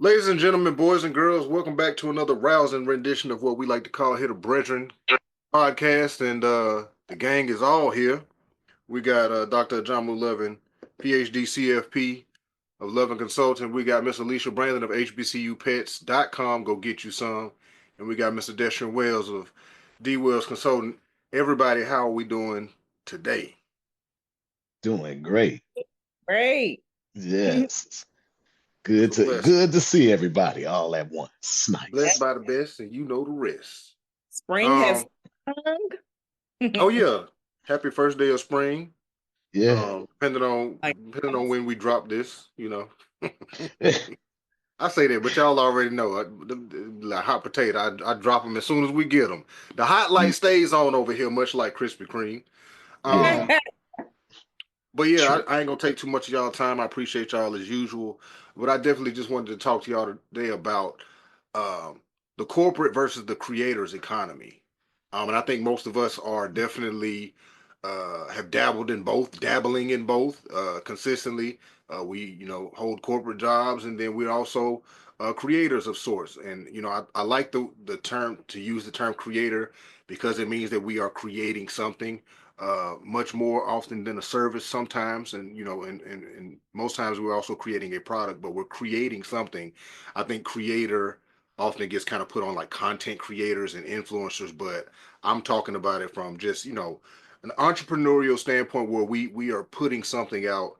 Ladies and gentlemen, boys and girls, welcome back to another rousing rendition of what we like to call here the BREADren podcast. And the gang is all here. We got Dr. Ajamu Levin, PhD CFP of Levin Consulting. We got Miss Alicia Brandon of HBCUPets.com. Go get you some. And we got Mr. Destrin Wells of D Wells Consulting. Everybody, how are we doing today? Doing great. Great. Yes. It's Good a to blessing. good to see everybody all at once. Blessed Nice. by the best, and you know the rest. Spring has Um, sprung. oh yeah. Happy first day of spring. Yeah. Depending on Like, depending on when we drop this. I say that, but y'all already know. Like hot potato, I drop them as soon as we get them. The hot light stays on over here, much like Krispy Kreme. Yeah. Um, but yeah, True. I ain't gonna take too much of y'all time. I appreciate y'all as usual, but I definitely just wanted to talk to y'all today about um, the corporate versus the creators economy. And I think most of us are definitely have dabbled in both, dabbling in both consistently. We hold corporate jobs, and then we're also creators of sorts. And I like the term to use the term creator because it means that we are creating something much more often than a service sometimes, and most times we're also creating a product, but we're creating something. I think creator often gets kind of put on like content creators and influencers, but I'm talking about it from just an entrepreneurial standpoint where we are putting something out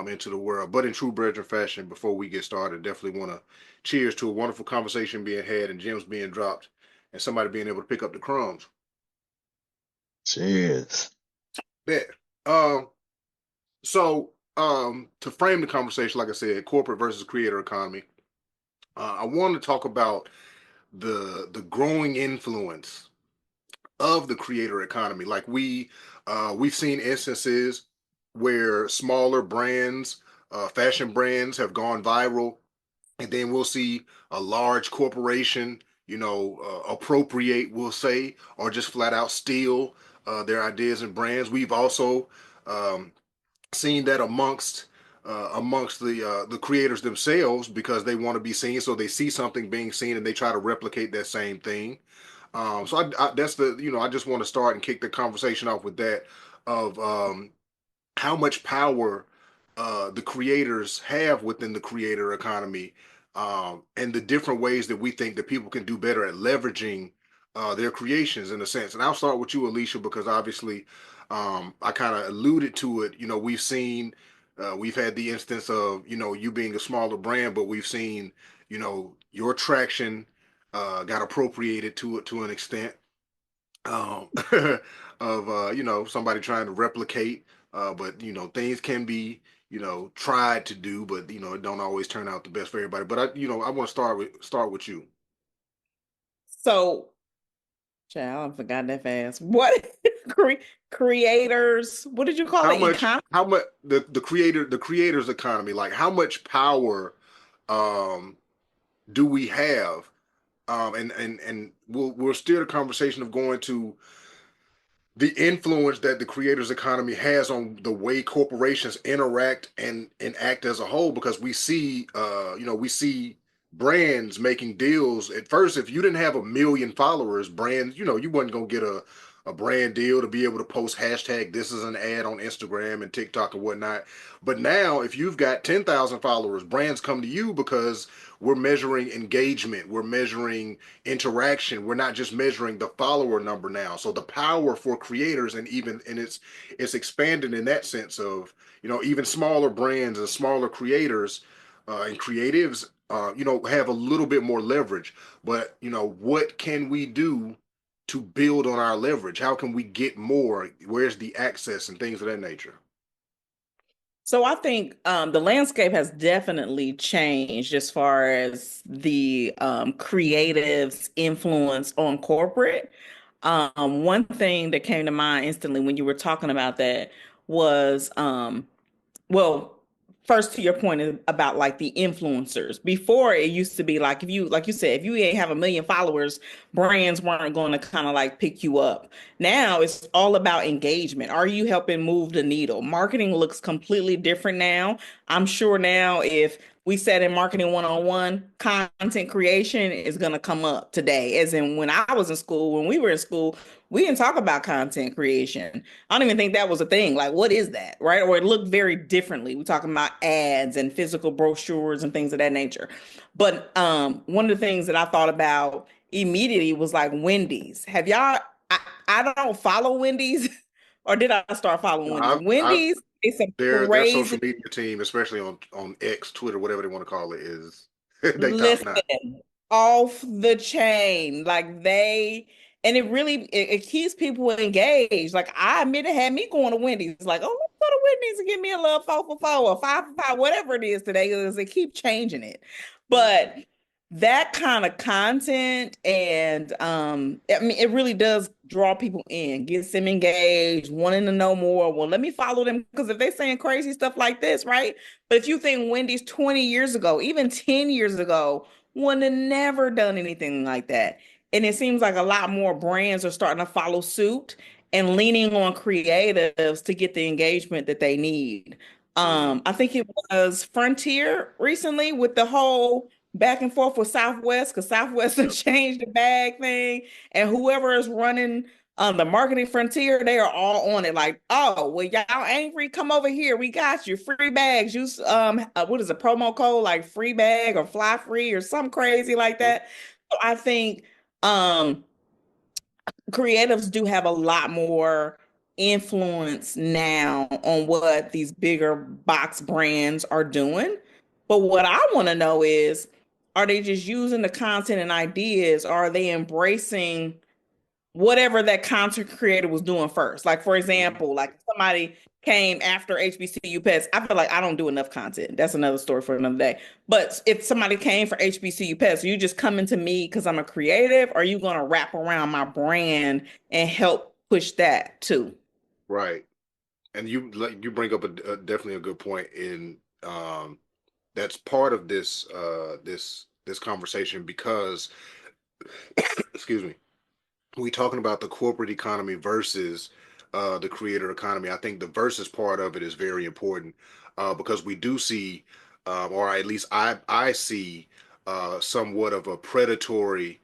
into the world. But in true Brethren fashion, before we get started, definitely want to cheers to a wonderful conversation being had and gems being dropped and somebody being able to pick up the crumbs. Cheers. Bet. Um, so to frame the conversation, like I said, corporate versus creator economy, I want to talk about the growing influence of the creator economy. Like we've seen instances where smaller brands, fashion brands, have gone viral, and then we'll see a large corporation, appropriate, we'll say, or just flat out steal their ideas and brands. We've also um, seen that amongst the creators themselves because they want to be seen, so they see something being seen and they try to replicate that same thing. So that's I just want to start and kick the conversation off with that of how much power the creators have within the creator economy, and the different ways that we think that people can do better at leveraging their creations in a sense. And I'll start with you, Alicia, because obviously I kind of alluded to it. We've had the instance of you being a smaller brand, but we've seen your traction got appropriated to it to an extent um, of somebody trying to replicate, but things can be tried to do, but it don't always turn out the best for everybody. But I want to start with you. so, child, I forgot that fast. What creators? What did you call How it? much Economy? how much the creators economy, like how much power um do we have, and we'll steer the conversation of going to the influence that the creators economy has on the way corporations interact and act as a whole, because we see brands making deals. At first, if you didn't have 1 million followers, brands, you wasn't gonna get a brand deal to be able to post hashtag this is an ad on Instagram and TikTok and whatnot. But now if you've got 10,000 followers, brands come to you because we're measuring engagement, we're measuring interaction. We're not just measuring the follower number now. So the power for creators, and it's expanded in that sense of even smaller brands and smaller creators and creatives have a little bit more leverage. But what can we do to build on our leverage? How can we get more? Where's the access and things of that nature? So I think the landscape has definitely changed as far as the creatives' influence on corporate. One thing that came to mind instantly when you were talking about that was well, first to your point about like the influencers. Before it used to be like if you like you said, if you ain't have 1 million followers, brands weren't going to kind of like pick you up. Now it's all about engagement. Are you helping move the needle? Marketing looks completely different now. I'm sure now if we said in marketing 101, content creation is going to come up today. As in when I was in school, when we were in school, we didn't talk about content creation. I don't even think that was a thing. Like, what is that? Right? Or it looked very differently. We're talking about ads and physical brochures and things of that nature. But one of the things that I thought about immediately was like Wendy's. Have y'all, I don't follow Wendy's, or did I start following Wendy's? I've Wendy's is some their social crazy. media team, especially on X, Twitter, whatever they want to call it, is they top notch. Listen, off the chain. Like and it really it keeps people engaged. Like I admit it had me going to Wendy's. Like, oh, let's go to Wendy's and get me a little 4 for 4 or 5 for 5, whatever it is today, because they keep changing it. But that kind of content and I mean it really does draw people in, gets them engaged, wanting to know more. Well, let me follow them, because if they're saying crazy stuff like this, right? But if you think Wendy's 20 years ago, even 10 years ago, would have never done anything like that. And it seems like a lot more brands are starting to follow suit and leaning on creatives to get the engagement that they need. I think it was Frontier recently with the whole back and forth with Southwest, because Southwest has changed the bag thing, and whoever is running the marketing frontier, they are all on it. Like, oh, well, y'all angry? Come over here. We got you free bags. Use what is a promo code like free bag or fly free or something crazy like that. So I think creatives do have a lot more influence now on what these bigger box brands are doing. But what I want to know is, are they just using the content and ideas? Or are they embracing whatever that content creator was doing first? Like, for example, like somebody came after HBCU Pets. I feel like I don't do enough content. That's another story for another day. But if somebody came for HBCU Pets, are you just coming to me because I'm a creative? Or are you going to wrap around my brand and help push that too? Right. And you bring up a definitely a good point in that's part of this conversation because excuse me, we talking about the corporate economy versus the creator economy. I think the versus part of it is very important because we do see, or at least I see, somewhat of a predatory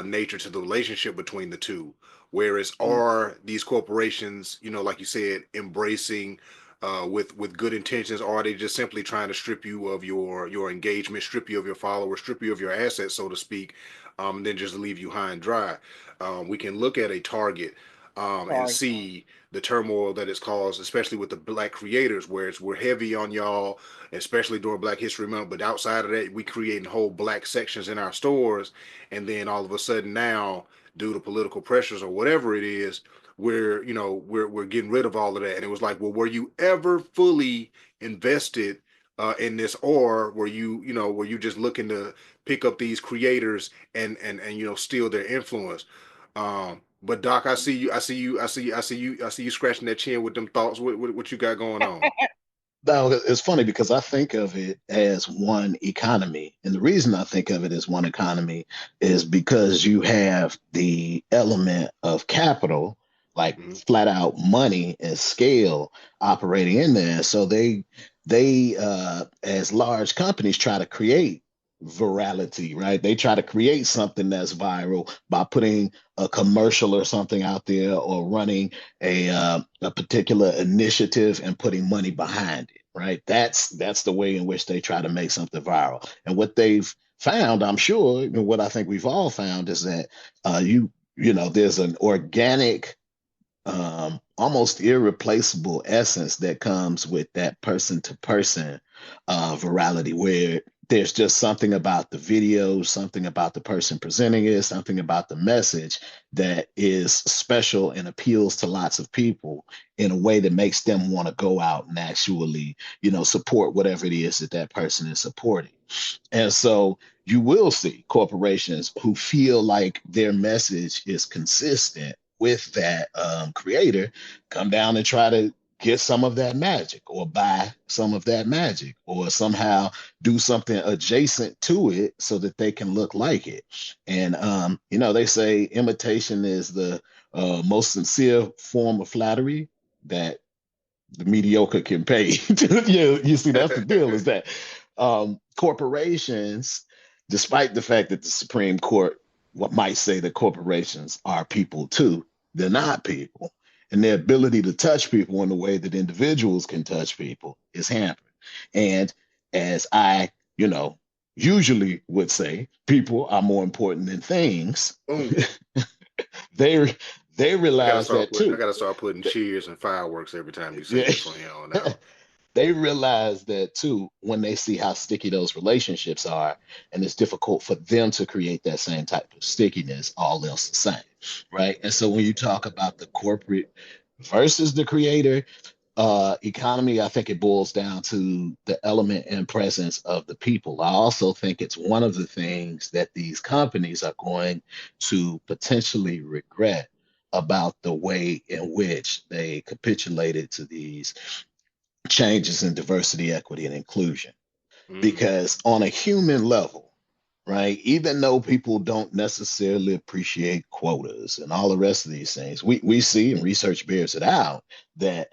nature to the relationship between the two. Whereas are these corporations, like you said, embracing with good intentions, or are they just simply trying to strip you of your engagement, strip you of your followers, strip you of your assets, so to speak, and then just leave you high and dry? We can look at a Target and Sorry. see the turmoil that it's caused, especially with the black creators, where we're heavy on y'all, especially during Black History Month. But outside of that, we creating whole black sections in our stores, and then all of a sudden now, due to political pressures or whatever it is, we're getting rid of all of that. And it was like, well, were you ever fully invested in this, or were you just looking to pick up these creators and steal their influence? But Doc, I see you scratching that chin with them thoughts. What you got going on? Now, it's funny because I think of it as one economy. And the reason I think of it as one economy is because you have the element of capital, like Hmm. flat out money and scale operating in there. So they as large companies try to create virality, right? They try to create something that's viral by putting a commercial or something out there or running a particular initiative and putting money behind it, right? That's the way in which they try to make something viral. And what they've found, I'm sure, and what I think we've all found is that there's an organic, almost irreplaceable essence that comes with that person to person virality, where there's just something about the video, something about the person presenting it, something about the message that is special and appeals to lots of people in a way that makes them want to go out and actually, support whatever it is that that person is supporting. And so you will see corporations who feel like their message is consistent with that creator come down and try to get some of that magic or buy some of that magic or somehow do something adjacent to it so that they can look like it. And, they say imitation is the most sincere form of flattery that the mediocre can pay. You see, that's the deal is that Corporations, despite the fact that the Supreme Court what might say that corporations are people too, they're not people. And their ability to touch people in the way that individuals can touch people is hampered. And as I, you know, usually would say, people are more important than things. Boom. they they I gotta realize start that putting I too. gotta start putting cheers and fireworks every time you say Yeah. it from here on out. They realize that too when they see how sticky those relationships are, and it's difficult for them to create that same type of stickiness, all else the same, right? And so when you talk about the corporate versus the creator economy, I think it boils down to the element and presence of the people. I also think it's one of the things that these companies are going to potentially regret about the way in which they capitulated to these changes in diversity, equity, and inclusion. Mm, Because on a human level, right, even though people don't necessarily appreciate quotas and all the rest of these things, we see and research bears it out that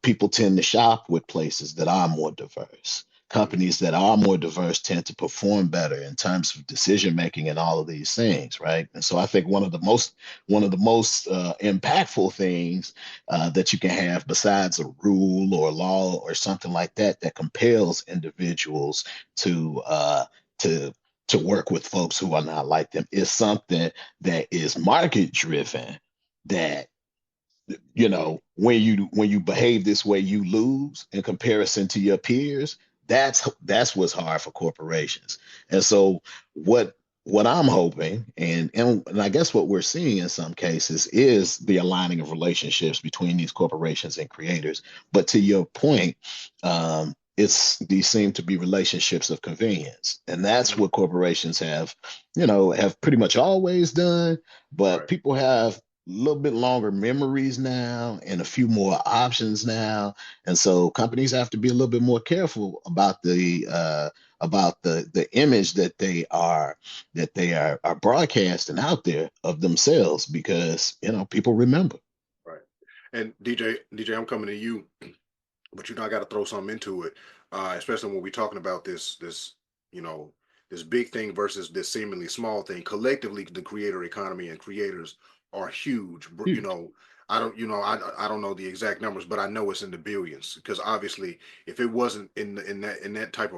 people tend to shop with places that are more diverse. mm, Companies that are more diverse tend to perform better in terms of decision making and all of these things, right? And so I think one of the most impactful things that you can have besides a rule or law or something like that that compels individuals to to to work with folks who are not like them is something that is market driven, that mm. when you behave this way you lose in comparison to your peers. That's what's hard for corporations. And so what I'm hoping, and I guess what we're seeing in some cases, is the aligning of relationships between these corporations and creators. But to your point, these seem to be relationships of convenience, and that's Mm. what corporations have pretty much always done. But Right. people have a little bit longer memories now and a few more options now, and so companies have to be a little bit more careful about the image that they are broadcasting out there of themselves, because people remember. Right. And DJ, I'm coming to you, but I got to throw something into it, especially when we're talking about you know, this big thing versus this seemingly small thing. Collectively, the creator economy and creators are huge. You Huge. know, I don't know the exact numbers, but I know it's in the billions. Because obviously, if it wasn't in that type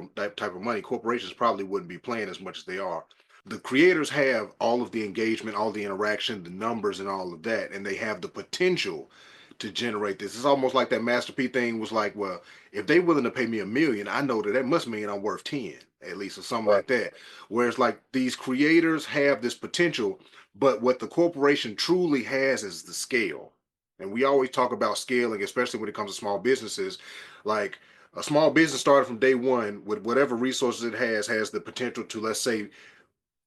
of money, corporations probably wouldn't be playing as much as they are. The creators have all of the engagement, all the interaction, the numbers, and all of that, and they have the potential to generate this. It's almost like that Master P thing was like, well, if they willing to pay me $1 million, I know that must mean I'm worth 10 at least, or something Right. like that. Whereas like these creators have this potential, but what the corporation truly has is the scale. And we always talk about scaling, especially when it comes to small businesses. Like a small business started from day one with whatever resources it has the potential to, let's say,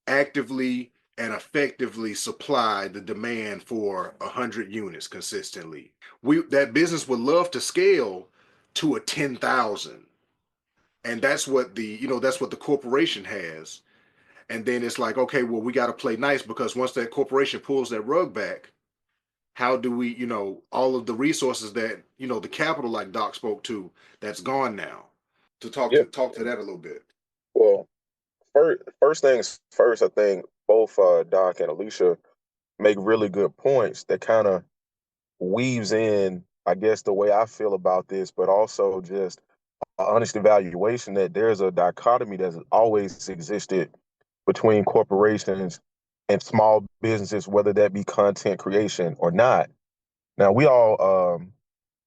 actively and effectively supply the demand for 100 units consistently. That business would love to scale to a 10,000, and that's what the corporation has. And then it's like, okay, well, we got to play nice, because once that corporation pulls that rug back, how do we, all of the resources that, the capital, like Doc spoke to, that's gone now. To Yeah. talk to that a little bit. Well, first things first, I think both Doc and Alicia make really good points that kind of weaves in, I guess, the way I feel about this, but also just an honest evaluation that there's a dichotomy that's always existed between corporations and small businesses, whether that be content creation or not. Now,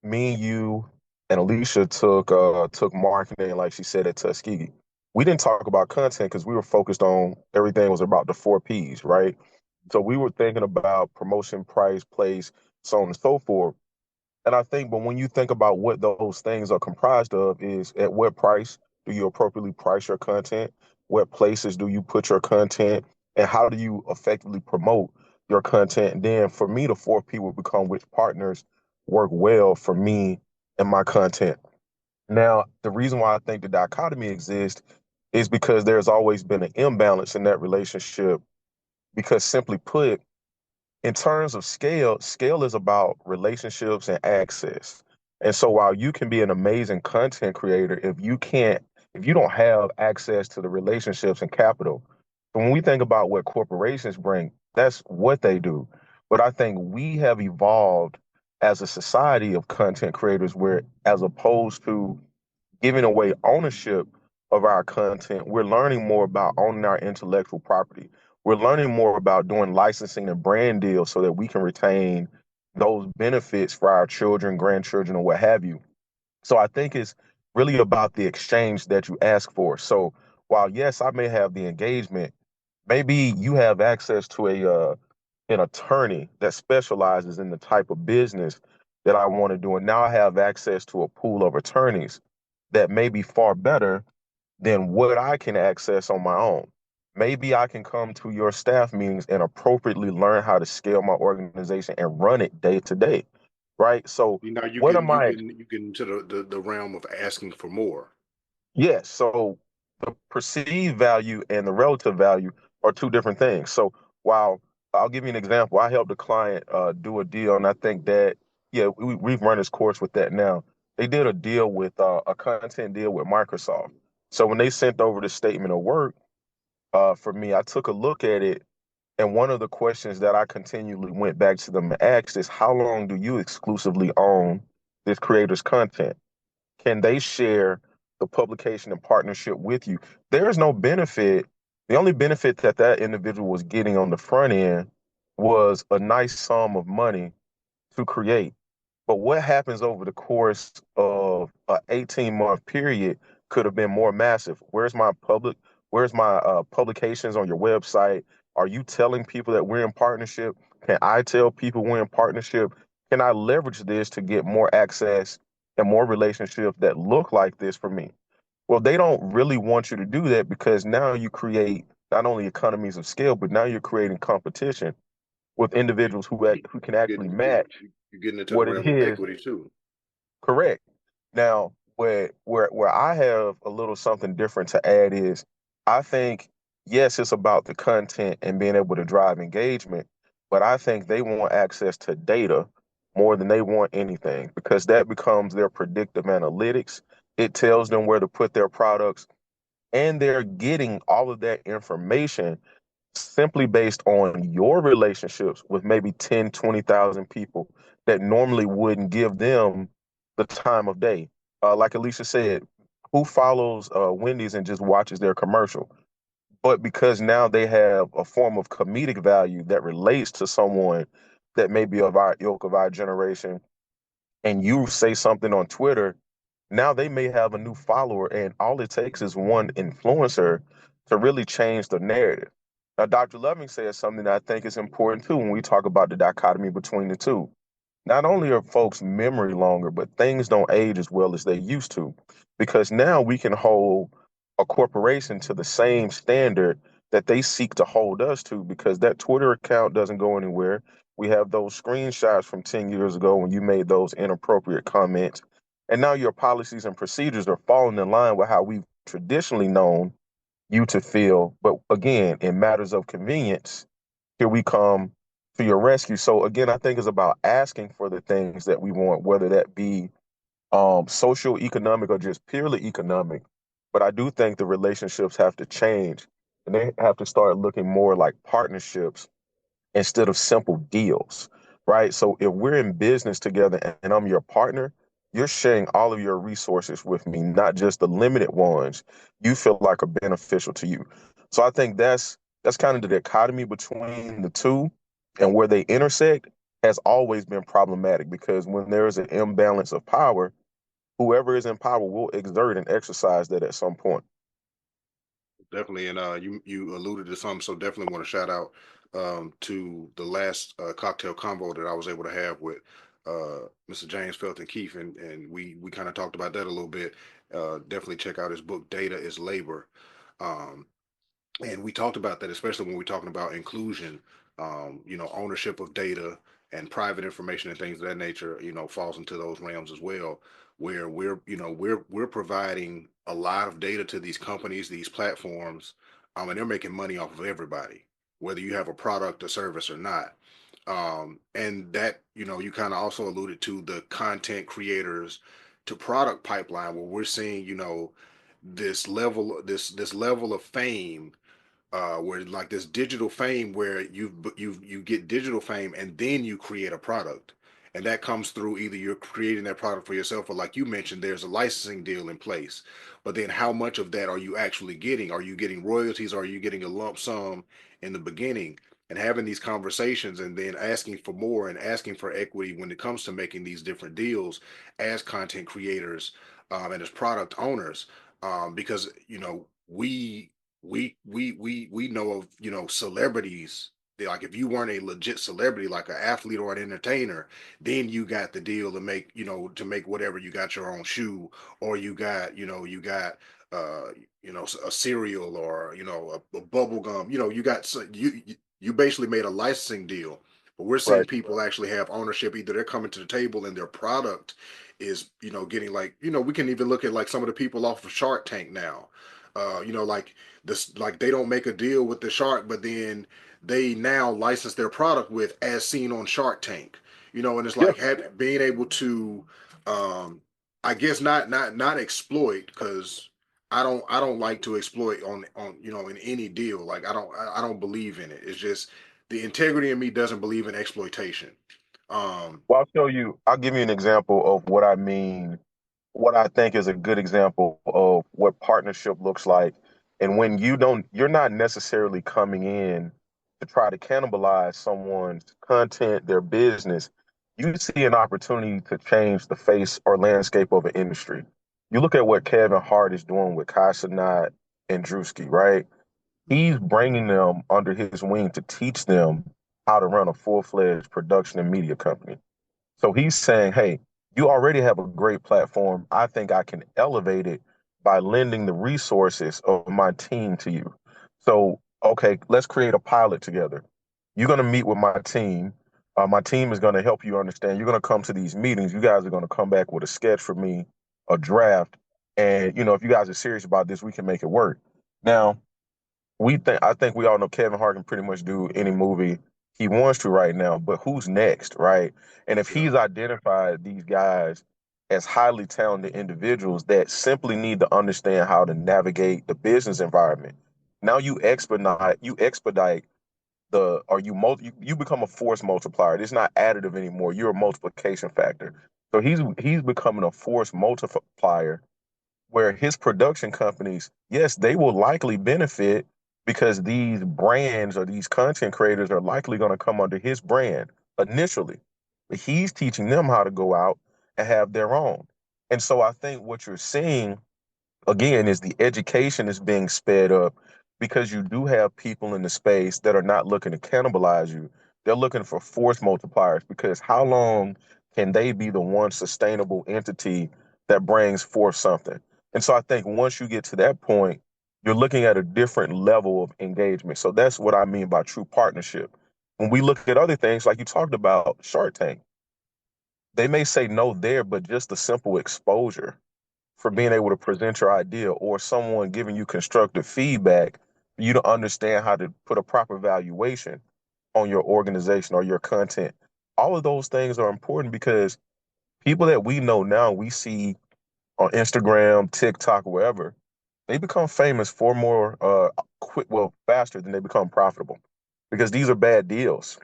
me and you and Alicia took marketing, like she said, at Tuskegee. We didn't talk about content because we were focused on everything was about the four P's, right? So we were thinking about promotion, price, place, so on and so forth. And I think, but when you think about what those things are comprised of, is at what price do you appropriately price your content? What places do you put your content? And how do you effectively promote your content? And then for me, the fourth P would become which partners work well for me and my content. Now, the reason why I think the dichotomy exists is because there's always been an imbalance in that relationship. Because simply put, in terms of scale, scale is about relationships and access. And so while you can be an amazing content creator, if you can't if you don't have access to the relationships and capital. So when we think about what corporations bring, that's what they do. But I think we have evolved as a society of content creators where, as opposed to giving away ownership of our content, we're learning more about owning our intellectual property. We're learning more about doing licensing and brand deals so that we can retain those benefits for our children, grandchildren, or what have you. So I think it's really about the exchange that you ask for. So while yes, I may have the engagement, maybe you have access to a an attorney that specializes in the type of business that I want to do. And now I have access to a pool of attorneys that may be far better than what I can access on my own. Maybe I can come to your staff meetings and appropriately learn how to scale my organization and run it day to day. Right. So You know, you what getting am you I? getting you get into the realm of asking for more. Yes. So the perceived value and the relative value are two different things. So while I'll give you an example, I helped a client do a deal, and I think that yeah, we've run this course with that now. They did a deal with a content deal with Microsoft. So when they sent over the statement of work for me, I took a look at it, and one of the questions that I continually went back to them and asked is, how long do you exclusively own this creator's content? Can they share the publication and partnership with you? There is no benefit. The only benefit that that individual was getting on the front end was a nice sum of money to create. But what happens over the course of an 18-month period could have been more massive. Where's my publications on your website? Are you telling people that we're in partnership? Can I tell people we're in partnership? Can I leverage this to get more access and more relationships that look like this for me? Well, they don't really want you to do that because now you create not only economies of scale, but now you're creating competition with You, individuals who can actually match you're getting into the what it realm of is. equity too. Correct. Now, where I have a little something different to add is I think yes, it's about the content and being able to drive engagement, but I think they want access to data more than they want anything because that becomes their predictive analytics. It tells them where to put their products, and they're getting all of that information simply based on your relationships with maybe 10, 20,000 people that normally wouldn't give them the time of day. Like Alicia said, who follows Wendy's and just watches their commercial? But because now they have a form of comedic value that relates to someone that may be of our ilk, of our generation, and you say something on Twitter, now they may have a new follower, and all it takes is one influencer to really change the narrative. Now, Dr. Loving says something that I think is important too when we talk about the dichotomy between the two. Not only are folks' memory longer, but things don't age as well as they used to, because now we can hold a corporation to the same standard that they seek to hold us to, because that Twitter account doesn't go anywhere. We have those screenshots from 10 years ago when you made those inappropriate comments. And now your policies and procedures are falling in line with how we've traditionally known you to feel. But again, in matters of convenience, here we come to your rescue. So again, I think it's about asking for the things that we want, whether that be social, economic, or just purely economic. But I do think the relationships have to change, and they have to start looking more like partnerships instead of simple deals, right? So if we're in business together and I'm your partner, you're sharing all of your resources with me, not just the limited ones you feel like are beneficial to you. So I think that's kind of the dichotomy between the two, and where they intersect has always been problematic because when there is an imbalance of power, whoever is in power will exert and exercise that at some point. Definitely, and you alluded to something, so definitely want to shout out to the last cocktail convo that I was able to have with Mr. James Felton Keefe, and we kind of talked about that a little bit. Definitely check out his book, Data is Labor. Um, and we talked about that, especially when we're talking about inclusion. Ownership of data and private information and things of that nature, falls into those realms as well, where we're providing a lot of data to these companies, these platforms, and they're making money off of everybody, whether you have a product or service or not. And that, you kind of also alluded to the content creators to product pipeline, where we're seeing, this level of fame, where like this digital fame, where you get digital fame and then you create a product, and that comes through either you're creating that product for yourself, or like you mentioned, there's a licensing deal in place. But then how much of that are you actually getting? Are you getting royalties? Are you getting a lump sum in the beginning? And having these conversations and then asking for more and asking for equity when it comes to making these different deals as content creators, and as product owners, because we know of, celebrities. Like if you weren't a legit celebrity, like an athlete or an entertainer, then you got the deal to make, to make whatever. You got your own shoe, or uh a cereal, or a bubble gum. You got, so you basically made a licensing deal. But we're seeing Right. people actually have ownership. Either they're coming to the table and their product is, getting, like, we can even look at like some of the people off of Shark Tank now. Like this, like they don't make a deal with the shark, but then they now license their product with, as seen on Shark Tank. And it's Yeah. like being able to, um, I guess not exploit, because I don't like to exploit on in any deal. Like I don't believe in it. It's just the integrity in me doesn't believe in exploitation. Um, Well, I'll give you an example of what I mean, what I think is a good example of what partnership looks like. And when you're not necessarily coming in to try to cannibalize someone's content, their business. You see an opportunity to change the face or landscape of an industry. You look at what Kevin Hart is doing with Kai Cenat and Drewski, right? He's bringing them under his wing to teach them how to run a full-fledged production and media company. So he's saying, hey, you already have a great platform. I think I can elevate it by lending the resources of my team to you. So, okay, let's create a pilot together. You're going to meet with my team. My team is going to help you understand. You're going to come to these meetings. You guys are going to come back with a sketch for me, a draft. And, if you guys are serious about this, we can make it work. Now, I think we all know Kevin Hart can pretty much do any movie he wants to right now, but who's next, right? And if yeah, he's identified these guys as highly talented individuals that simply need to understand how to navigate the business environment, now you expedite the or you become a force multiplier. It's not additive anymore. You're a multiplication factor. So he's becoming a force multiplier where his production companies, yes, they will likely benefit because these brands or these content creators are likely going to come under his brand initially. But he's teaching them how to go out and have their own. And so I think what you're seeing again is the education is being sped up because you do have people in the space that are not looking to cannibalize you. They're looking for force multipliers because how long can they be the one sustainable entity that brings forth something? And so I think once you get to that point, you're looking at a different level of engagement. So that's what I mean by true partnership. When we look at other things, like you talked about Shark Tank, they may say no there, but just the simple exposure for being able to present your idea or someone giving you constructive feedback for you to understand how to put a proper valuation on your organization or your content. All of those things are important because people that we know now, we see on Instagram, TikTok, wherever, they become famous for more faster than they become profitable because these are bad deals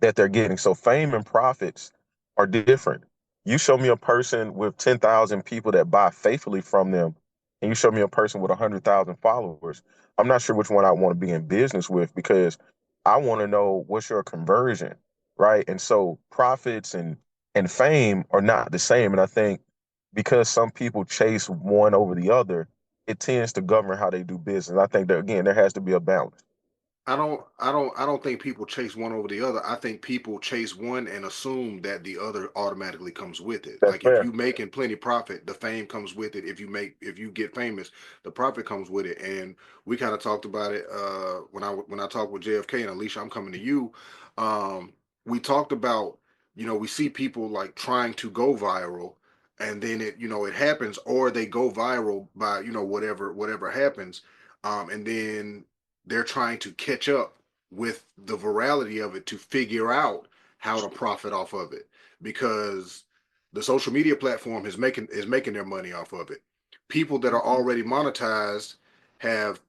that they're getting. So fame and profits are different. You show me a person with 10,000 people that buy faithfully from them, and you show me a person with 100,000 followers. I'm not sure which one I want to be in business with because I want to know what's your conversion, right? And so profits and fame are not the same. And I think because some people chase one over the other, it tends to govern how they do business. I think that again, there has to be a balance. I don't think people chase one over the other. I think people chase one and assume that the other automatically comes with it. That's Like if fair. you making plenty profit, the fame comes with it. If you get famous, the profit comes with it. And we kind of talked about it when I talked with JFK, and Alicia, I'm coming to you. We talked about, we see people like trying to go viral, and then it happens, or they go viral by, whatever happens. And then they're trying to catch up with the virality of it to figure out how to profit off of it, because the social media platform is making their money off of it. people that are already monetized have,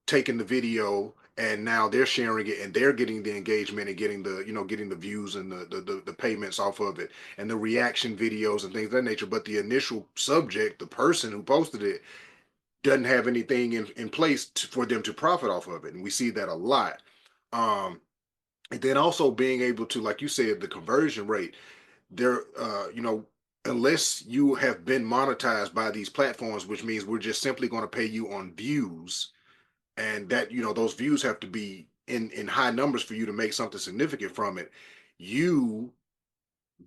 taken the video and now they're sharing it and they're getting the engagement and getting the, getting the views and the payments off of it and the reaction videos and things of that nature. But the initial subject, the person who posted it, doesn't have anything in place for them to profit off of it. And we see that a lot. Um, and then also being able to, like you said, the conversion rate there, unless you have been monetized by these platforms, which means we're just simply going to pay you on views, and that, those views have to be in high numbers for you to make something significant from it. You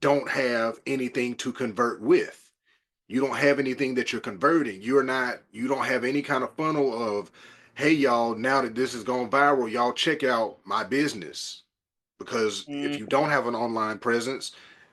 don't have anything to convert with. You don't have anything that you're converting. You don't have any kind of funnel of, hey, y'all, now that this has gone viral, y'all check out my business. Because if Mm. you don't have an online presence,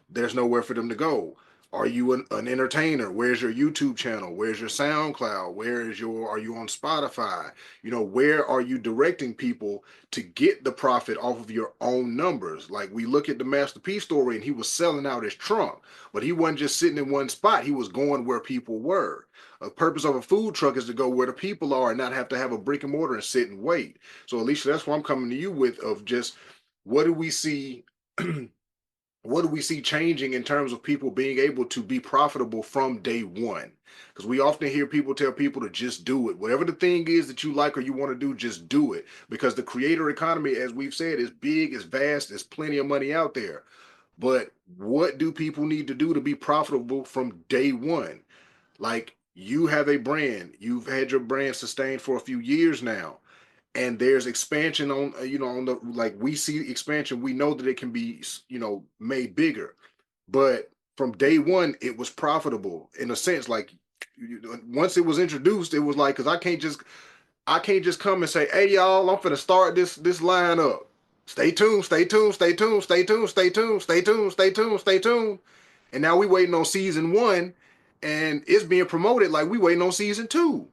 there's nowhere for them to go. Are you an entertainer? Where's your YouTube channel? Where's your SoundCloud? Are you on Spotify? Where are you directing people to get the profit off of your own numbers? Like, we look at the Master P story and he was selling out his trunk, but he wasn't just sitting in one spot. He was going where people were. The purpose of a food truck is to go where the people are and not have to have a brick and mortar and sit and wait. So Alicia, that's what I'm coming to you with, of just what do we see what do we see changing in terms of people being able to be profitable from day one? Because we often hear people tell people to just do it. Whatever the thing is that you like or you want to do, just do it. Because the creator economy, as we've said, is big, is vast, there's plenty of money out there. But what do people need to do to be profitable from day one? Like, you have a brand, you've had your brand sustained for a few years now, and there's expansion on, on the, like, we see expansion, we know that it can be, made bigger. But from day one it was profitable in a sense. Like, once it was introduced, it was like, because I can't just come and say, hey y'all, I'm finna start this line up. Stay tuned, stay tuned, stay tuned, stay tuned, stay tuned, stay tuned, stay tuned, stay tuned. And now we waiting on season one, and it's being promoted like we waiting on season two.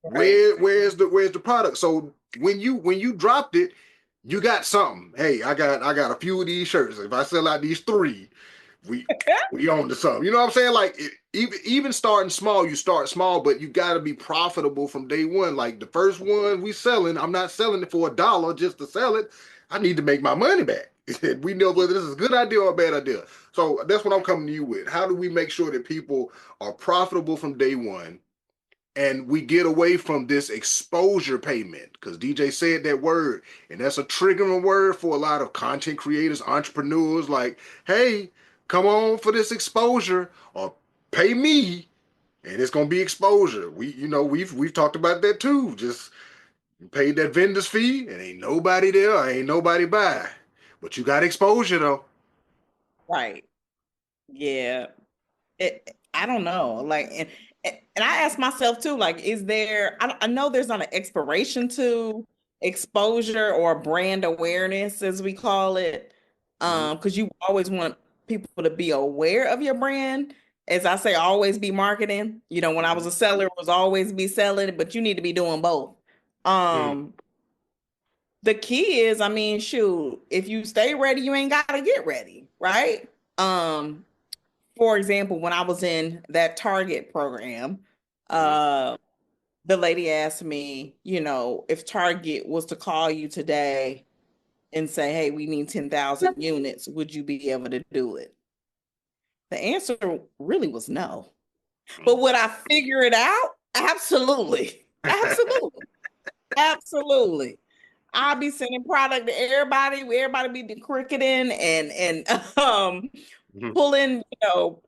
Right. Where's the product? So when you dropped it, you got something. Hey, I got a few of these shirts. If I sell out these three, we we own the something. You know what I'm saying? Like, even starting small, you start small, but you got to be profitable from day one. Like, the first one we selling, I'm not selling it for $1 just to sell it. I need to make my money back. We know whether this is a good idea or a bad idea. So that's what I'm coming to you with. How do we make sure that people are profitable from day one? And we get away from this exposure payment, because DJ said that word, and that's a triggering word for a lot of content creators, entrepreneurs. Like, hey, come on for this exposure, or pay me, and it's gonna be exposure. We've talked about that too. Just paid that vendor's fee, and ain't nobody there, ain't nobody buy, but you got exposure though. Right. Yeah. I don't know. Like, and I ask myself too, like, is there, I know there's not an expiration to exposure or brand awareness, as we call it. Mm-hmm. Because you always want people to be aware of your brand. As I say, always be marketing. When I was a seller, it was always be selling, but you need to be doing both. Mm-hmm. Um, the key is, I mean, shoot, if you stay ready, you ain't gotta get ready, right? Um, for example, when I was in that Target program, Mm-hmm. uh, the lady asked me, if Target was to call you today and say, hey, we need 10,000 units, would you be able to do it? The answer really was no. But would I figure it out? Absolutely. Absolutely. Absolutely. I'll be sending product to everybody. Everybody be cricketing and Mm-hmm. pulling,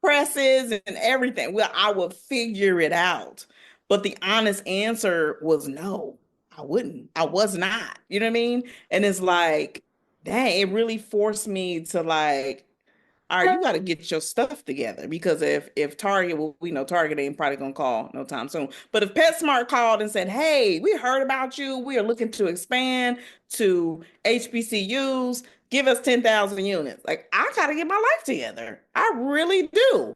presses and everything. Well, I would figure it out. But the honest answer was no, I wouldn't. I was not. You know what I mean? And it's like, dang, it really forced me to, like, all right, you got to get your stuff together, because if Target, well, we know Target ain't probably gonna call no time soon. But if PetSmart called and said, "Hey, we heard about you. We are looking to expand to HBCUs. Give us 10,000 units." Like, I got to get my life together. I really do.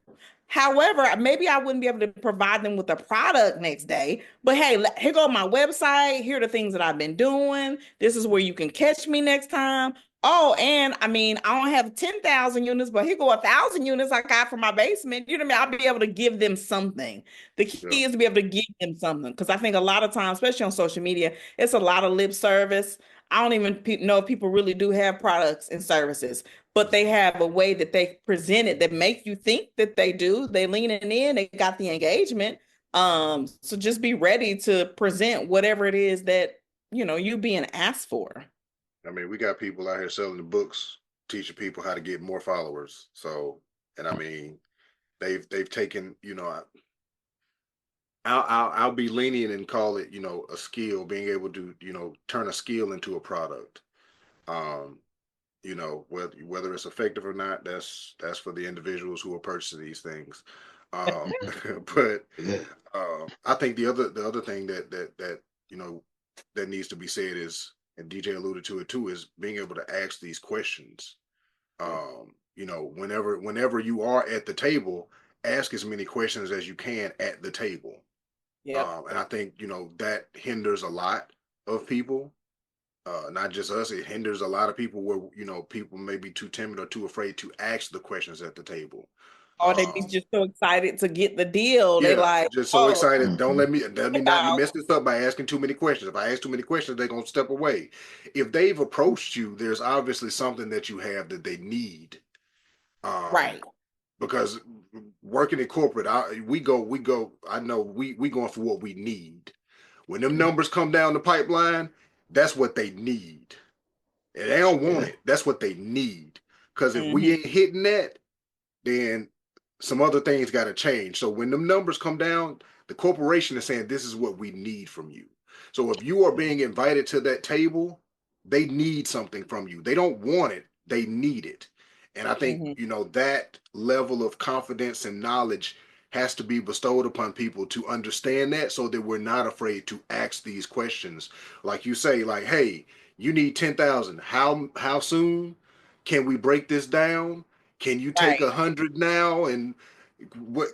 However, maybe I wouldn't be able to provide them with a product next day. But hey, here go my website. Here are the things that I've been doing. This is where you can catch me next time. Oh, and I mean, I don't have 10,000 units, but here go 1,000 units I got for my basement. You know what I mean? I'll be able to give them something. The Yeah. key is to be able to give them something. Because I think a lot of times, especially on social media, it's a lot of lip service. I don't even know if people really do have products and services, but they have a way that they present it that make you think that they do. They leaning in, they got the engagement. So just be ready to present whatever it is that, you being asked for. I mean, we got people out here selling the books, teaching people how to get more followers. So, and I mean, they've taken, I'll be lenient and call it, a skill, being able to, turn a skill into a product. Um, whether it's effective or not, that's for the individuals who are purchasing these things. Um, but Yeah. I think the other thing that you know that needs to be said is, and DJ alluded to it too, is being able to ask these questions. Whenever you are at the table, ask as many questions as you can at the table. Yep. And I think that hinders a lot of people, not just us. It hinders a lot of people where people may be too timid or too afraid to ask the questions at the table. Or they be Um, just so excited to get the deal. They yeah, like, just so oh, excited. Don't Mhm. let me not out. mess this up by asking too many questions. If I ask too many questions, they're gonna step away. If they've approached you, there's obviously something that you have that they need. Um, Right. because working in corporate, we go. I know we going for what we need. When them numbers come down the pipeline, that's what they need. And they don't want Yeah. it. That's what they need. Because if we Hmm. ain't hitting that, then some other things got to change. So when them numbers come down, the corporation is saying this is what we need from you. So if you are being invited to that table, they need something from you. They don't want it, they need it. And I think, Hmm. that level of confidence and knowledge has to be bestowed upon people to understand that, so that we're not afraid to ask these questions. Like you say, like, hey, you need 10,000. How soon? Can we break this down? Can you take Right. 100 now? And what's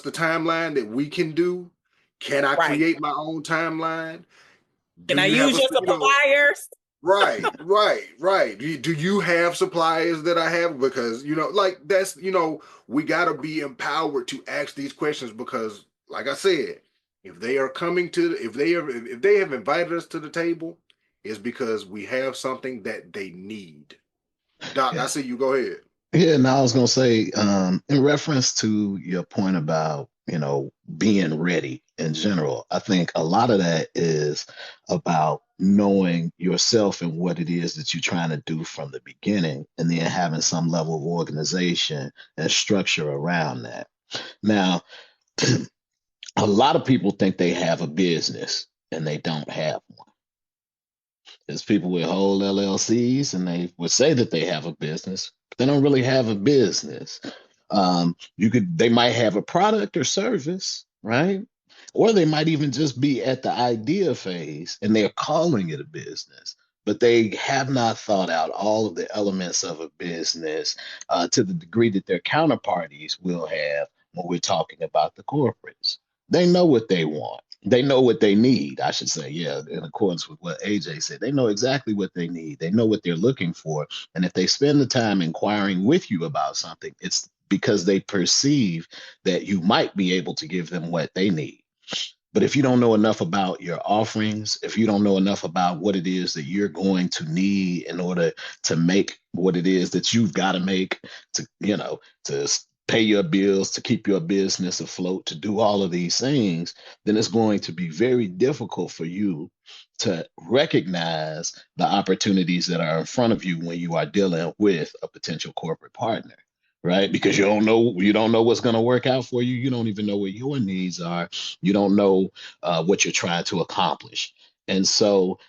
the timeline that we can do? Can I Right. create my own timeline? Can Do I you have use a, your suppliers? right. Do you have suppliers that I have? Because, like, that's, we got to be empowered to ask these questions, because, like I said, if they are coming to, if they have invited us to the table, it's because we have something that they need. Doc, I Yeah. see you. Go ahead. Yeah, and I was gonna say, in reference to your point about, being ready in general, I think a lot of that is about knowing yourself and what it is that you're trying to do from the beginning, and then having some level of organization and structure around that. Now, a lot of people think they have a business and they don't have one. There's people with whole LLCs and they would say that they have a business, but they don't really have a business. They might have a product or service, right? Or they might even just be at the idea phase and they're calling it a business, but they have not thought out all of the elements of a business to the degree that their counterparties will have when we're talking about the corporates. They know what they want. They know what they need, I should say. Yeah, in accordance with what AJ said, they know exactly what they need. They know what they're looking for. And if they spend the time inquiring with you about something, it's because they perceive that you might be able to give them what they need. But if you don't know enough about your offerings, if you don't know enough about what it is that you're going to need in order to make what it is that you've got to make to pay your bills, to keep your business afloat, to do all of these things, then it's going to be very difficult for you to recognize the opportunities that are in front of you when you are dealing with a potential corporate partner, right? Because you don't know what's going to work out for you. You don't even know what your needs are. You don't know what you're trying to accomplish. And so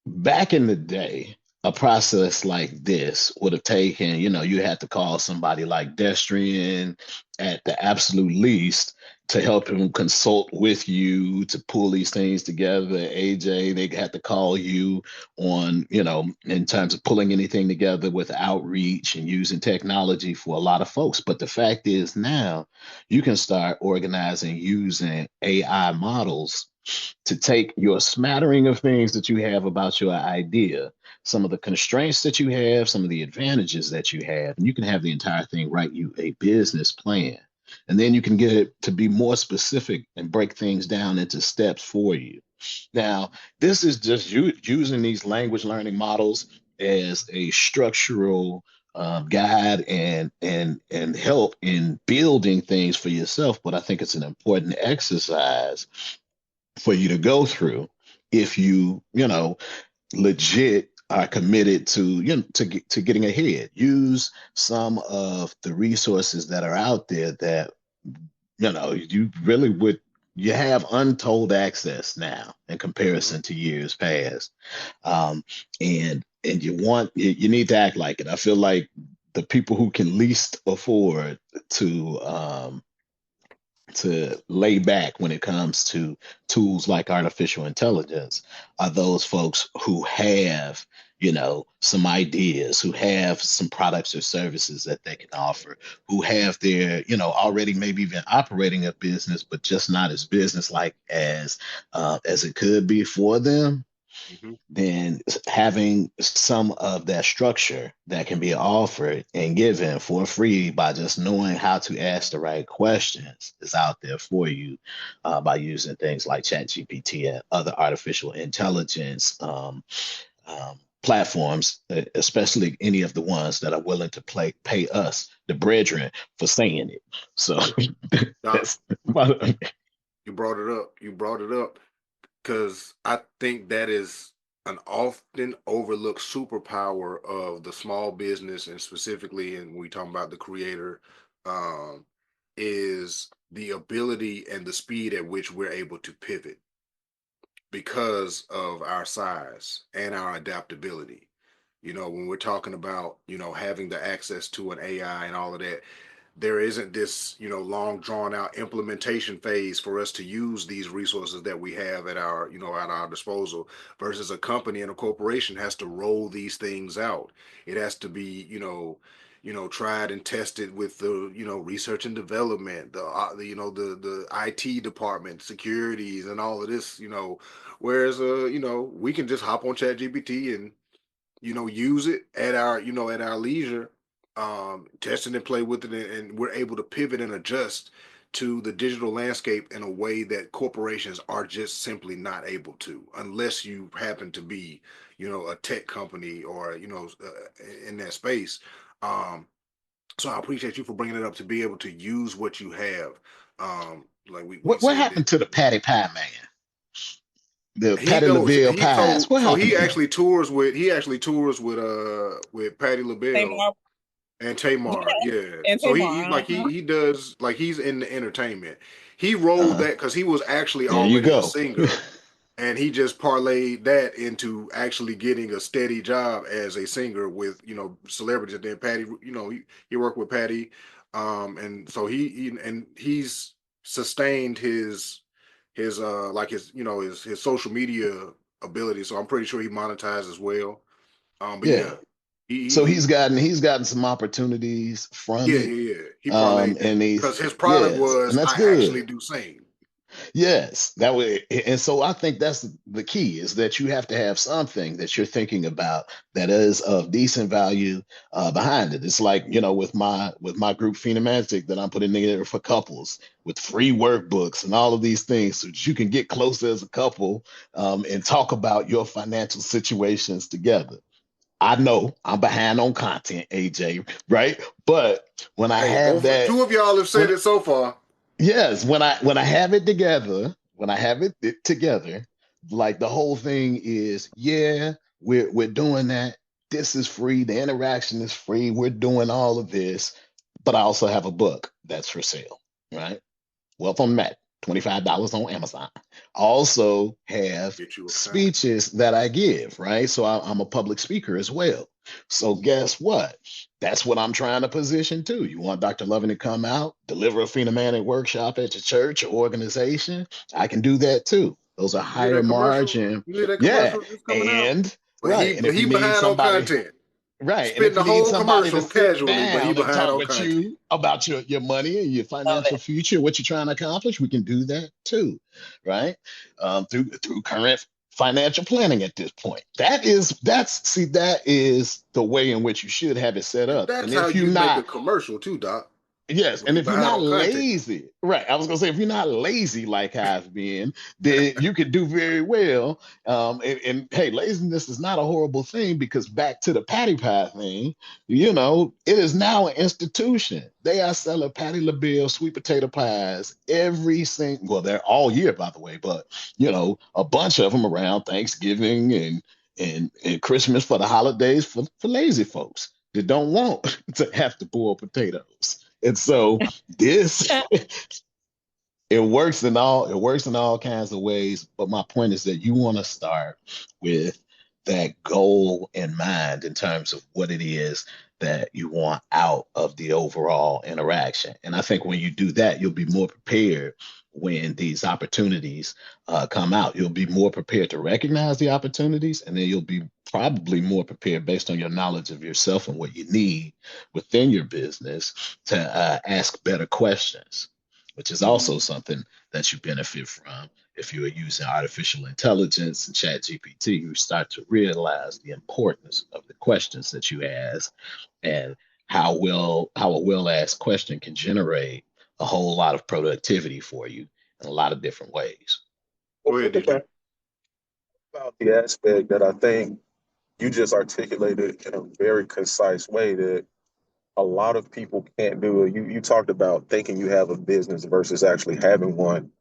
back in the day, a process like this would have taken, you had to call somebody like Destrian at the absolute least to help him consult with you to pull these things together. AJ, they had to call you on, in terms of pulling anything together with outreach and using technology for a lot of folks. But the fact is now you can start organizing using AI models to take your smattering of things that you have about your idea, some of the constraints that you have, some of the advantages that you have, and you can have the entire thing write you a business plan. And then you can get it to be more specific and break things down into steps for you. Now, this is just using these language learning models as a structural guide and help in building things for yourself. But I think it's an important exercise for you to go through if you legit are committed to to getting ahead. Use some of the resources that are out there that you really would you have untold access now in Mhm. comparison to years past. um, and you need to act like it. I feel like the people who can least afford to lay back when it comes to tools like artificial intelligence are those folks who have, some ideas, who have some products or services that they can offer, who have their, already maybe even operating a business, but just not as business like as it could be for them. Mhm. Then having some of that structure that can be offered and given for free by just knowing how to ask the right questions is out there for you, by using things like ChatGPT and other artificial intelligence platforms, especially any of the ones that are willing to pay us, the BREADren, for saying it. So Doc, that's you brought it up. You brought it up because I think that is an often overlooked superpower of the small business, and specifically, and we talking about the creator, um, is the ability and the speed at which we're able to pivot because of our size and our adaptability. When we're talking about, having the access to an AI and all of that, there isn't this, long drawn out implementation phase for us to use these resources that we have at our disposal, versus a company and a corporation has to roll these things out. It has to be, tried and tested with the, research and development, the IT department, securities, and all of this, whereas, we can just hop on Chat GPT and, use it at our leisure, test it and play with it, and we're able to pivot and adjust to the digital landscape in a way that corporations are just simply not able to, unless you happen to be, a tech company or, in that space. Um, so I appreciate you for bringing it up to be able to use what you have. Like we what said that happened to the Patty Pie Man, the he Patty goes LaBelle he pies. What so happened he to him? actually tours with Patty LaBelle Tamar. and Yeah, Tamar. Yeah. and So he Tamar. like Uh-huh. he does, like, he's in the entertainment. He rolled Uh-huh. that because he was actually There you already a go. singer, and he just parlayed that into actually getting a steady job as a singer with, celebrities. And then Patty, he worked with Patty, and so he's sustained his like his social media ability. So I'm pretty sure he monetized as well. But Yeah. yeah, So he he's gotten some opportunities from yeah, it. yeah, yeah. He parlayed that And because he's his product yes, and was, that's I actually good. do sing. Yes, that way. And so I think that's the key is that you have to have something that you're thinking about that is of decent value behind it. It's like, with my group Phenomantic that I'm putting together for couples with free workbooks and all of these things so that you can get closer as a couple, and talk about your financial situations together. I know I'm behind on content, AJ, right? But when I Hey, have both that, two of y'all have when said it so far. yes, when I have it together, when I have it together, like the whole thing is, yeah, we're doing that. This is free. The interaction is free. We're doing all of this, but I also have a book that's for sale, right? Well, from Matt, $25 on Amazon. I also have Get you a client. speeches that I give, right? So I'm a public speaker as well. So guess what? That's what I'm trying to position too. You want Dr. Loving to come out, deliver a phenomenon workshop at your church or organization? I can do that too. Those are You hear higher that commercial? margin. You hear that Yeah. commercial that's coming out? And But he right. And but if he you need behind on somebody content. Right. And spitting if the you need whole somebody to commercial sit casually, but he down and behind talk on with content. you about your money and your Love financial it. future, what you're trying to accomplish, we can do that too, right? Through current financial planning at this point. That is the way in which you should have it set And up. that's And how if you're you make a not commercial too, Doc. Yes, When and you if you're behind not on content. lazy, right? I was gonna say if you're not lazy like I've been, then you could do very well. And hey, laziness is not a horrible thing because back to the patty pie thing, it is now an institution. They are selling Patty LaBelle sweet potato pies every single. Well, they're all year, by the way, but a bunch of them around Thanksgiving and Christmas for the holidays for lazy folks that don't want to have to boil potatoes. And so this it works in all kinds of ways. But my point is that you want to start with that goal in mind in terms of what it is that you want out of the overall interaction. And I think when you do that, you'll be more prepared when these opportunities come out. You'll be more prepared to recognize the opportunities, and then you'll be probably more prepared based on your knowledge of yourself and what you need within your business to ask better questions, which is also something that you benefit from if you are using artificial intelligence and chat GPT. You start to realize the importance of the questions that you ask and how a well asked question can generate a whole lot of productivity for you in a lot of different ways. Well, Go ahead, think DJ. about the aspect that I think you just articulated in a very concise way that a lot of people can't do it. You talked about thinking you have a business versus actually having one.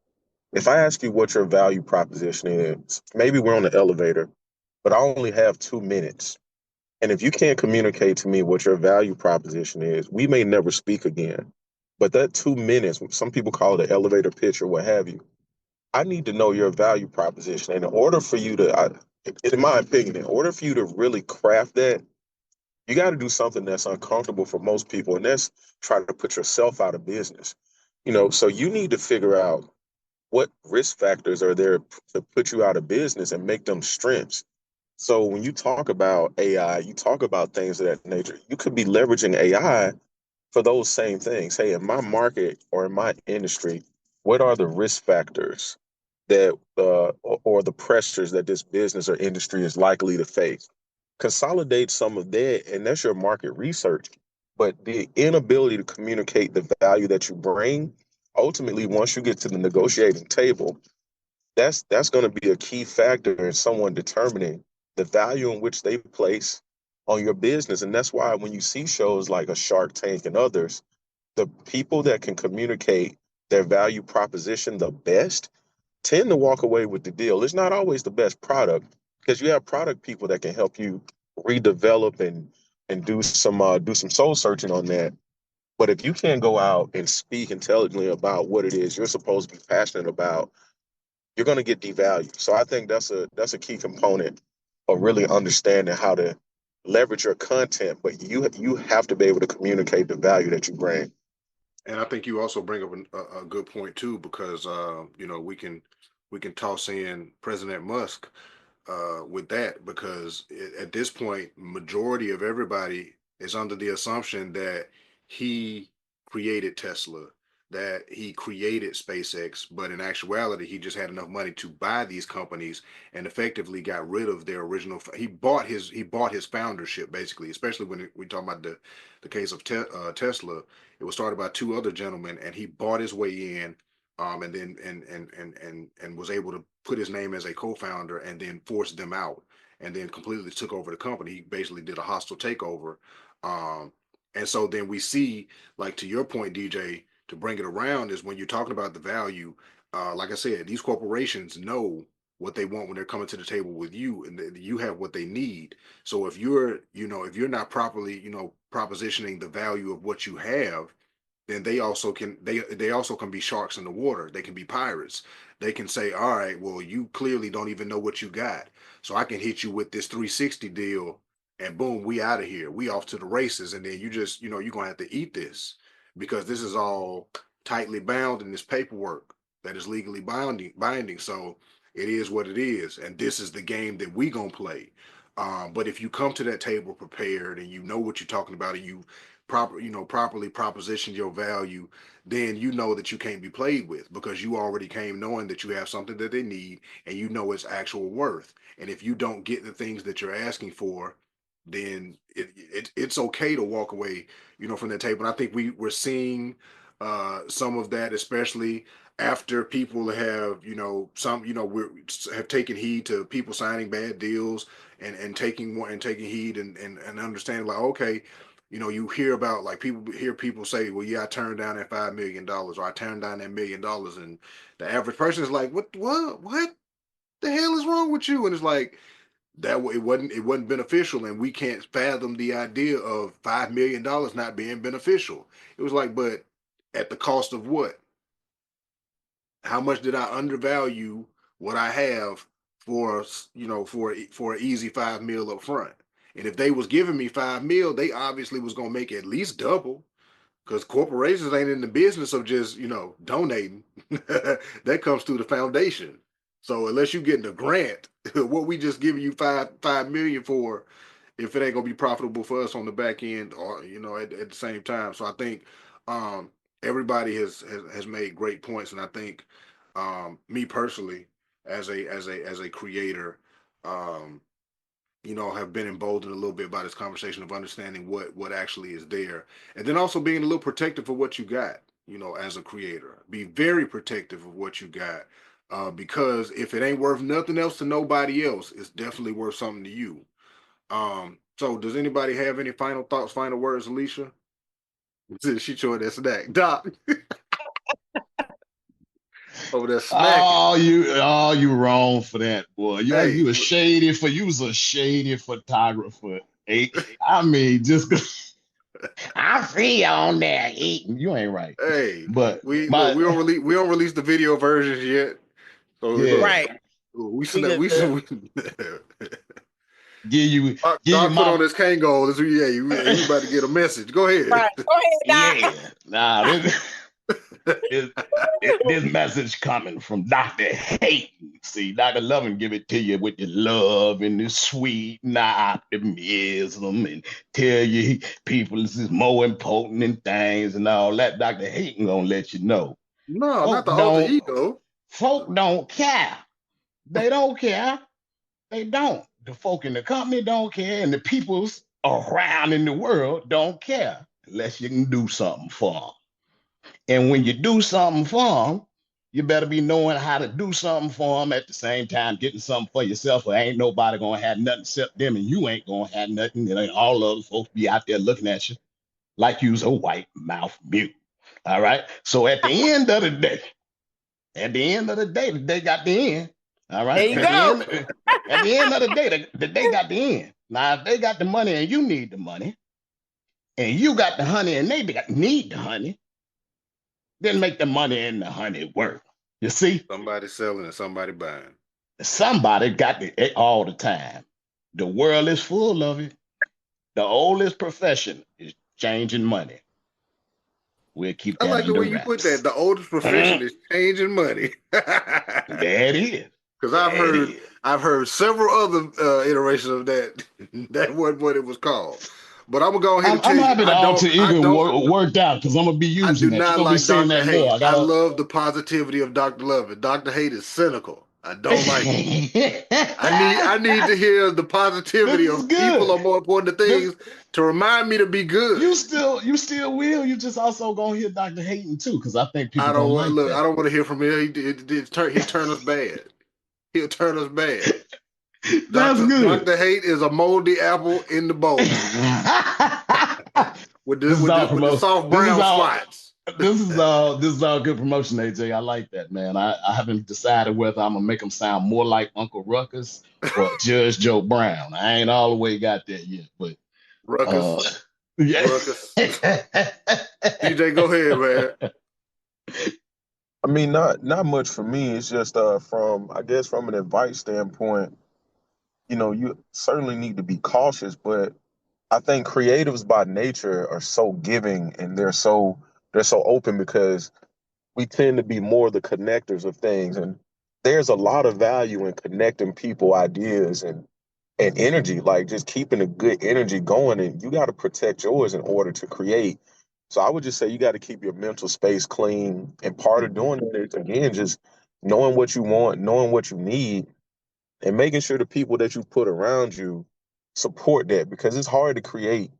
If I ask you what your value proposition is, maybe we're on the elevator, but I only have 2 minutes. And if you can't communicate to me what your value proposition is, we may never speak again. But that 2 minutes, some people call it an elevator pitch or what have you. I need to know your value proposition. And in order for you to, in my opinion, in order for you to really craft that, you got to do something that's uncomfortable for most people, and that's try to put yourself out of business. So you need to figure out what risk factors are there to put you out of business and make them strengths. So when you talk about AI, you talk about things of that nature. You could be leveraging AI for those same things. Hey, in my market or in my industry, what are the risk factors that or the pressures that this business or industry is likely to face? Consolidate some of that, and that's your market research. But the inability to communicate the value that you bring, ultimately, once you get to the negotiating table, that's going to be a key factor in someone determining the value in which they place on your business. And that's why when you see shows like a Shark Tank and others, the people that can communicate their value proposition the best tend to walk away with the deal. It's not always the best product because you have product people that can help you redevelop and do some soul searching on that. But if you can't go out and speak intelligently about what it is you're supposed to be passionate about, you're going to get devalued. So I think that's a key component of really understanding how to leverage your content, but you have to be able to communicate the value that you bring. And I think you also bring up a good point too, because we can toss in President Musk with that, because at this point, majority of everybody is under the assumption that he created Tesla, that he created SpaceX, but in actuality, he just had enough money to buy these companies and effectively got rid of their original. He bought his foundership basically, especially when we talk about the case of Tesla. It was started by two other gentlemen, and he bought his way in, and then and was able to put his name as a co-founder, and then forced them out, and then completely took over the company. He basically did a hostile takeover, um, and so then we see, like to your point, DJ, to bring it around is when you're talking about the value. Like I said, these corporations know what they want when they're coming to the table with you, and you have what they need. So if you're not properly, propositioning the value of what you have, then they also can be sharks in the water. They can be pirates. They can say, all right, well, you clearly don't even know what you got, so I can hit you with this 360 deal, and boom, we out of here. We off to the races, and then you're gonna have to eat this, because this is all tightly bound in this paperwork that is legally binding. So it is what it is, and this is the game that we gonna play. But if you come to that table prepared and you know what you're talking about and you properly proposition your value, then you know that you can't be played with because you already came knowing that you have something that they need and you know its actual worth. And if you don't get the things that you're asking for, then it's okay to walk away, from that table. And I think we're seeing some of that, especially after people have, we have taken heed to people signing bad deals and taking heed and understanding like, okay, you hear about like people say, well, yeah, I turned down that $5 million or I turned down that $1 million, and the average person is like, what the hell is wrong with you? And it's like it wasn't beneficial, and we can't fathom the idea of $5 million not being beneficial. It was like, but at the cost of what? How much did I undervalue what I have for for an easy 5 mil up front? And if they was giving me 5 mil, they obviously was gonna make at least double because corporations ain't in the business of just donating. That comes through the foundation. So unless you getting a grant, what we just giving you five million for, if it ain't gonna be profitable for us on the back end or at the same time. So I think um, everybody has made great points, and I think me personally as a creator. Um, have been emboldened a little bit by this conversation of understanding what actually is there, and then also being a little protective of what you got. As a creator, be very protective of what you got, because if it ain't worth nothing else to nobody else, it's definitely worth something to you. So does anybody have any final thoughts, final words, Alicia? She showing that snack, Doc, over there snacking. You wrong for that, boy. Hey, You was a shady photographer. I mean, just I see you on there eating. You ain't right. hey, But we look. my We don't release the video versions yet. So look, yeah, Right. we We snap. good. We give you give you Doc put on my his Kango. We about to get a message. Go ahead. Right. Go ahead, Doc. yeah. Nah, this, this message coming from Dr. Hayton. See, Dr. Loving give it to you with the love and the sweet and the optimism and tell you people this is more important than things and all that. Dr. Hayton gonna let you know. No, not Folk the alter don't ego. folk don't care. They don't care. They don't. The folk in the company don't care, and the peoples around in the world don't care unless you can do something for them. And when you do something for them, you better be knowing how to do something for them at the same time, getting something for yourself. Or ain't nobody gonna have nothing except them, and you ain't gonna have nothing. And all the other folks be out there looking at you like you's a white mouth mute. All right. So the day got the end. All There right. you go. At the end of the day, the day got the end. Now, if they got the money and you need the money, and you got the honey and they need the honey, then make the money and the honey work. You see, Somebody selling and somebody buying. somebody got it all the time. The world is full of it. The oldest profession is changing money. We'll keep I that like the under way you put that. wraps. The oldest profession There is changing money. it is. Because I've There it heard is. I've heard several other iterations of that. That wasn't what it was called. But I'm gonna go ahead and I'm tell you, happy the alter ego worked out because I'm gonna be I using do that. You're not gonna be like seeing Dr. that more. Haight. I I gotta. love the positivity of Dr. Love. Dr. Haight is cynical. I don't like it. I need to hear the This positivity is of people good. are more important to This things to remind me to be you good. still will. You just also gonna hear Dr. Hayton too, because I think I people don't gonna want like look. I that. don't want to hear from him. He'll turn us bad. He'll turn us bad. That's good. Dr. Haight is a moldy apple in the bowl with the This is with all the with the promotion. soft This is brown all. spots. This is all good promotion, AJ. I like that, man. I haven't decided whether I'm gonna make them sound more like Uncle Ruckus or Judge Joe Brown. I ain't all the way got there yet, but uh, Ruckus, yeah. Ruckus. DJ, go ahead, man. I mean, not much for me. It's just from I guess from an advice standpoint, you certainly need to be cautious, but I think creatives by nature are so giving and they're so open because we tend to be more the connectors of things, and there's a lot of value in connecting people ideas and and energy, like just keeping a good energy going. And you got to protect yours in order to create. So I would just say you got to keep your mental space clean. And part of doing that is, again, just knowing what you want, knowing what you need, and making sure the people that you put around you support that, because it's hard to create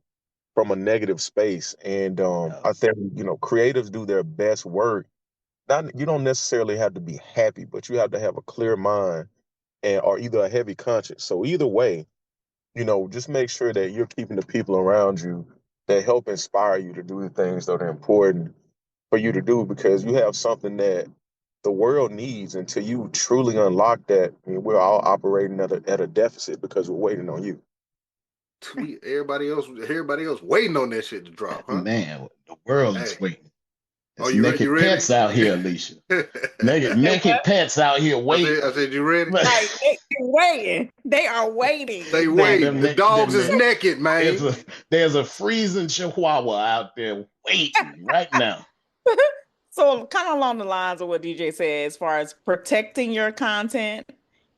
from a negative space. And Yeah. I think, creatives do their best work. Not, you don't necessarily have to be happy, but you have to have a clear mind and or either a heavy conscience. So either way, just make sure that you're keeping the people around you that help inspire you to do the things that are important for you to do, because you have something that the world needs. Until you truly unlock that, I mean, we're all operating at a deficit because we're waiting on you. Everybody else waiting on that shit to drop, huh? Man, the world Hey, is waiting. oh, It's you naked ready? pets out here, Alicia. Naked, Say what? naked pets out here waiting. I said, you ready? Right. They're waiting. They are waiting. They Them, waiting. them, The dogs is them, naked, there's man. there's a freezing chihuahua out there waiting right now. So kind of along the lines of what DJ said, as far as protecting your content,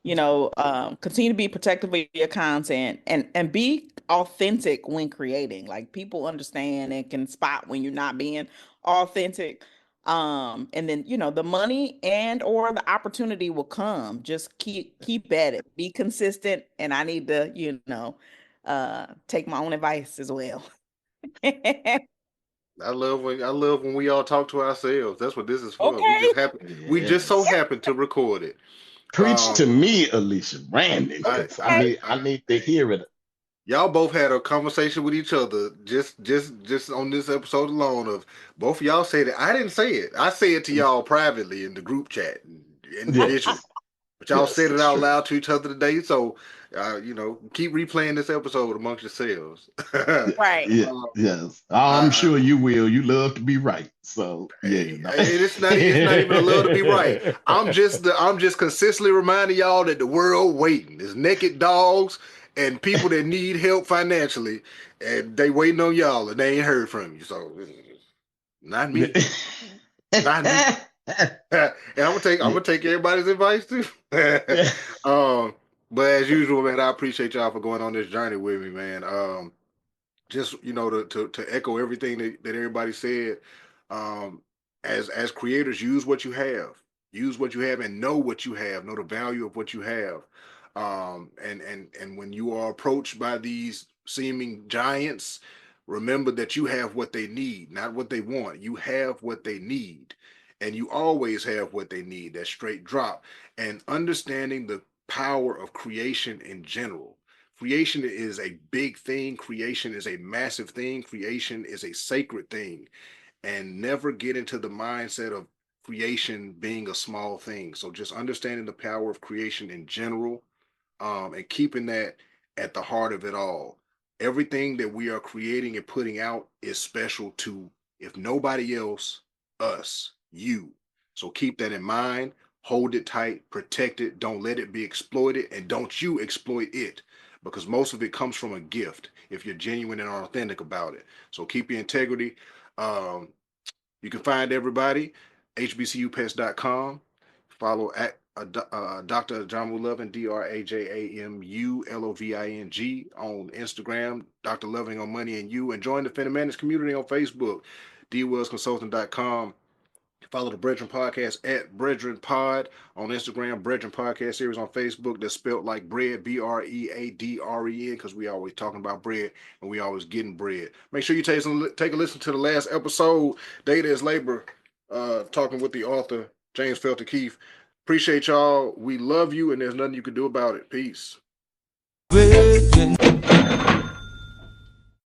continue to be protective of your content and be authentic when creating. Like people understand and can spot when you're not being authentic. And then the money and or the opportunity will come. Just keep at it. Be consistent. And I need to, take my own advice as well. I love when we all talk to ourselves. That's what this is for. Okay. We just so Yes. happen to record it. Preach to me, Alicia Brandon, I, because I, I need to hear it. y'all both had a conversation with each other just on this episode alone. Of both of y'all said it. I didn't say it. I say it to y'all privately in the group chat, individually. Yes. But y'all Yes, said it that's out true. loud to each other today. So, keep replaying this episode amongst yourselves. Yeah, Right. yeah, yes. I'm I, sure you will. You love to be right. So yeah, no. it's not even a love to be right. I'm just consistently reminding y'all that the world waiting. There's naked dogs and people that need help financially, and they waiting on y'all, and they ain't heard from you. So, not me, not me. And I'm gonna take everybody's advice too. um, but as usual, man, I appreciate y'all for going on this journey with me, man. Just to echo everything that everybody said, um as creators, use what you have and know what you have, know the value of what you have. And when you are approached by these seeming giants, remember that you have what they need, not what they want. You have what they need, and you always have what they need. That straight drop. And understanding the power of creation in general. Creation is a big thing. Creation is a massive thing. Creation is a sacred thing. And never get into the mindset of creation being a small thing. So just understanding the power of creation in general, and keeping that at the heart of it all. Everything that we are creating and putting out is special to, if nobody else, us, you. So keep that in mind. Hold it tight, protect it, don't let it be exploited, and don't you exploit it, because most of it comes from a gift if you're genuine and authentic about it. So keep your integrity. Um, you can find everybody hbcupets.com. Follow at Dr. Jamu Loving, DrAJAMULoving on Instagram, Dr. Loving on Money and You, and join the Phenomenus community on Facebook, dwellsconsulting.com. Follow the BREADren podcast at BREADren Pod on Instagram, BREADren Podcast Series on Facebook. That's spelled like bread, BREADREN, because we always talking about bread and we always getting bread. Make sure you take a listen to the last episode, Data is Labor, talking with the author, James Felter Keith. Appreciate y'all. We love you, and there's nothing you can do about it. Peace.